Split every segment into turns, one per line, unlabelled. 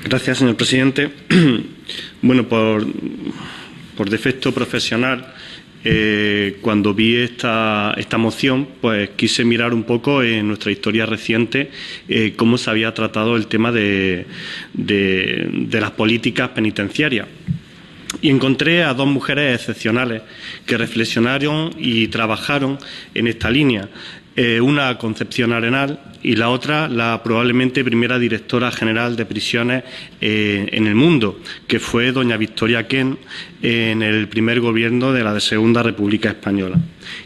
Gracias, señor presidente. Bueno, por defecto profesional, cuando vi esta moción, pues quise mirar un poco en nuestra historia reciente cómo se había tratado el tema de las políticas penitenciarias. Y encontré a dos mujeres excepcionales que reflexionaron y trabajaron en esta línea. Una, Concepción Arenal, y la otra, la probablemente primera directora general de prisiones en el mundo, que fue doña Victoria Kent en el primer gobierno de la Segunda República Española.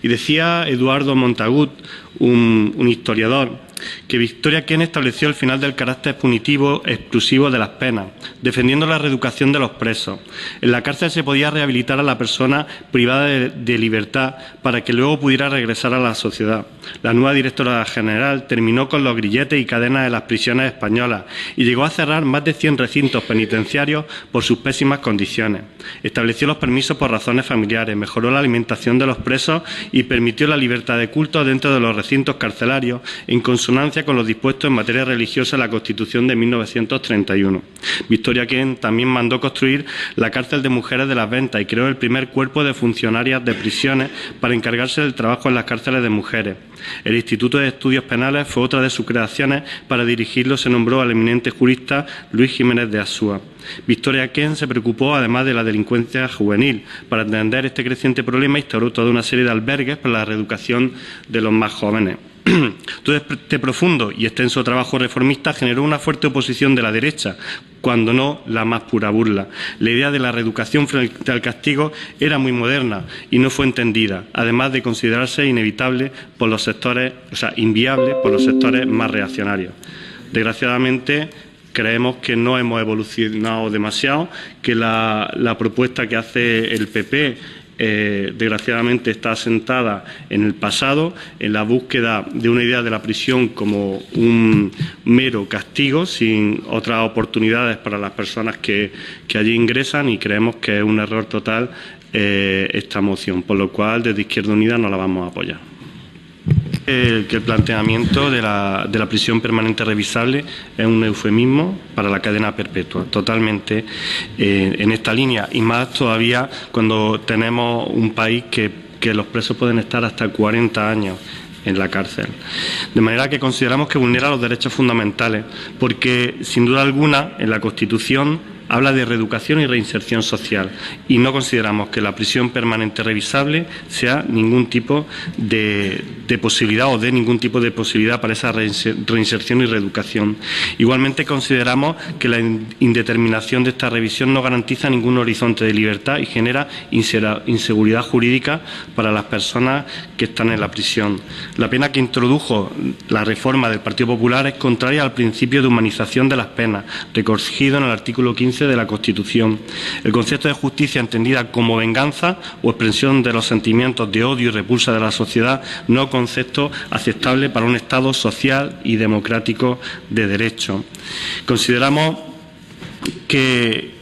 Y decía Eduardo Montagut, un historiador, que Victoria Kent estableció el final del carácter punitivo exclusivo de las penas, defendiendo la reeducación de los presos. En la cárcel se podía rehabilitar a la persona privada de libertad para que luego pudiera regresar a la sociedad. La nueva directora general terminó con los grilletes y cadenas de las prisiones españolas y llegó a cerrar más de 100 recintos penitenciarios por sus pésimas condiciones. Estableció los permisos por razones familiares, mejoró la alimentación de los presos y permitió la libertad de culto dentro de los recintos carcelarios en consonancia con lo dispuesto en materia religiosa en la Constitución de 1931. Victoria Kent también mandó construir la cárcel de mujeres de Las Ventas y creó el primer cuerpo de funcionarias de prisiones para encargarse del trabajo en las cárceles de mujeres. El Instituto de Estudios Penales fue otra de sus creaciones. Para dirigirlo se nombró al eminente jurista Luis Jiménez de Asúa. Victoria Kent se preocupó, además de la delincuencia juvenil. Para atender este creciente problema, instauró toda una serie de albergues para la reeducación de los más jóvenes. Todo este profundo y extenso trabajo reformista generó una fuerte oposición de la derecha, cuando no la más pura burla. La idea de la reeducación frente al castigo era muy moderna y no fue entendida, además de considerarse inevitable por los sectores, inviable por los sectores más reaccionarios. Desgraciadamente, creemos que no hemos evolucionado demasiado, que la propuesta que hace el PP desgraciadamente está asentada en el pasado, en la búsqueda de una idea de la prisión como un mero castigo, sin otras oportunidades para las personas que allí ingresan, y creemos que es un error total esta moción, por lo cual desde Izquierda Unida no la vamos a apoyar. Que el planteamiento de la prisión permanente revisable es un eufemismo para la cadena perpetua, totalmente en esta línea, y más todavía cuando tenemos un país que los presos pueden estar hasta 40 años en la cárcel. De manera que consideramos que vulnera los derechos fundamentales, porque sin duda alguna en la Constitución habla de reeducación y reinserción social, y no consideramos que la prisión permanente revisable sea ningún tipo de posibilidad o dé ningún tipo de posibilidad para esa reinserción y reeducación. Igualmente consideramos que la indeterminación de esta revisión no garantiza ningún horizonte de libertad y genera inseguridad jurídica para las personas que están en la prisión. La pena que introdujo la reforma del Partido Popular es contraria al principio de humanización de las penas, recogido en el artículo 15 de la Constitución. El concepto de justicia entendida como venganza o expresión de los sentimientos de odio y repulsa de la sociedad no es concepto aceptable para un Estado social y democrático de derecho. Consideramos que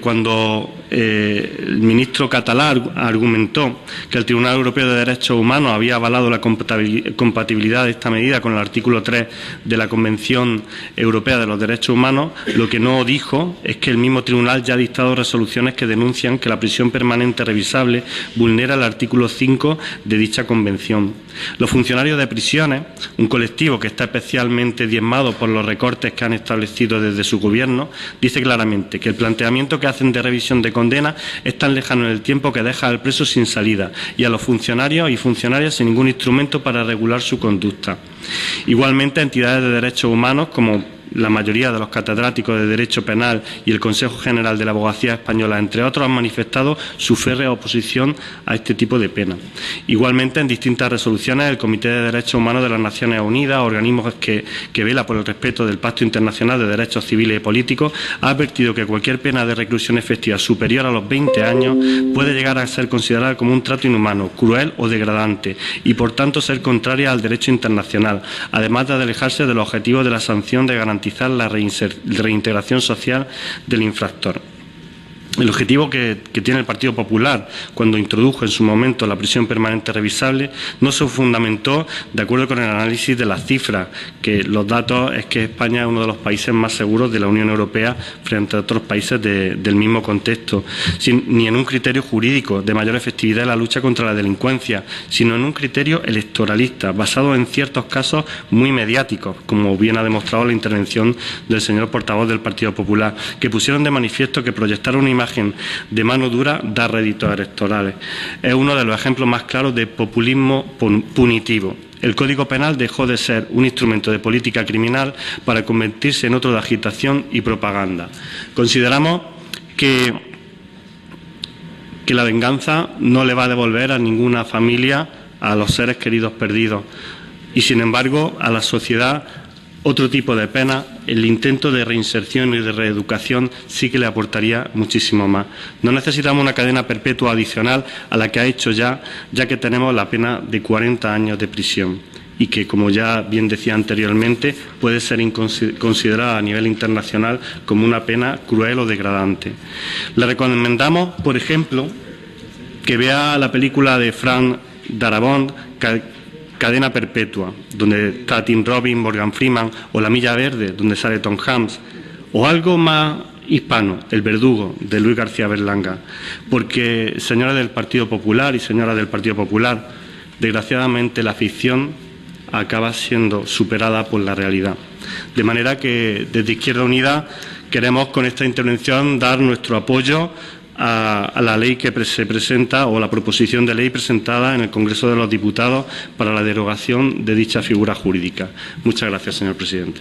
cuando el ministro Català argumentó que el Tribunal Europeo de Derechos Humanos había avalado la compatibilidad de esta medida con el artículo 3 de la Convención Europea de los Derechos Humanos, lo que no dijo es que el mismo tribunal ya ha dictado resoluciones que denuncian que la prisión permanente revisable vulnera el artículo 5 de dicha convención. Los funcionarios de prisiones, un colectivo que está especialmente diezmado por los recortes que han establecido desde su gobierno, dice claramente que el planteamiento que hacen de revisión de condena es tan lejano en el tiempo que deja al preso sin salida y a los funcionarios y funcionarias sin ningún instrumento para regular su conducta. Igualmente, entidades de derechos humanos como la mayoría de los catedráticos de Derecho Penal y el Consejo General de la Abogacía Española, entre otros, han manifestado su férrea oposición a este tipo de pena. Igualmente, en distintas resoluciones, el Comité de Derechos Humanos de las Naciones Unidas, organismos que vela por el respeto del Pacto Internacional de Derechos Civiles y Políticos, ha advertido que cualquier pena de reclusión efectiva superior a los 20 años puede llegar a ser considerada como un trato inhumano, cruel o degradante y, por tanto, ser contraria al derecho internacional, además de alejarse del objetivo de la sanción de garantizar la reintegración social del infractor. El objetivo que tiene el Partido Popular cuando introdujo en su momento la prisión permanente revisable no se fundamentó de acuerdo con el análisis de las cifras, que los datos es que España es uno de los países más seguros de la Unión Europea frente a otros países del mismo contexto, ni en un criterio jurídico de mayor efectividad en la lucha contra la delincuencia, sino en un criterio electoralista basado en ciertos casos muy mediáticos, como bien ha demostrado la intervención del señor portavoz del Partido Popular, que pusieron de manifiesto que proyectar una imagen de mano dura da réditos electorales. Es uno de los ejemplos más claros de populismo punitivo. El Código Penal dejó de ser un instrumento de política criminal para convertirse en otro de agitación y propaganda. Consideramos que la venganza no le va a devolver a ninguna familia a los seres queridos perdidos y, sin embargo, a la sociedad otro tipo de pena, el intento de reinserción y de reeducación sí que le aportaría muchísimo más. No necesitamos una cadena perpetua adicional a la que ha hecho ya que tenemos la pena de 40 años de prisión y que, como ya bien decía anteriormente, puede ser considerada a nivel internacional como una pena cruel o degradante. Le recomendamos, por ejemplo, que vea la película de Frank Darabont, Cadena Perpetua, donde está Tim Robbins, Morgan Freeman, o La Milla Verde, donde sale Tom Hanks, o algo más hispano, El Verdugo, de Luis García Berlanga, porque, señoras del Partido Popular y señoras del Partido Popular, desgraciadamente la ficción acaba siendo superada por la realidad. De manera que desde Izquierda Unida queremos con esta intervención dar nuestro apoyo a la ley que se presenta o la proposición de ley presentada en el Congreso de los Diputados para la derogación de dicha figura jurídica. Muchas gracias, señor presidente.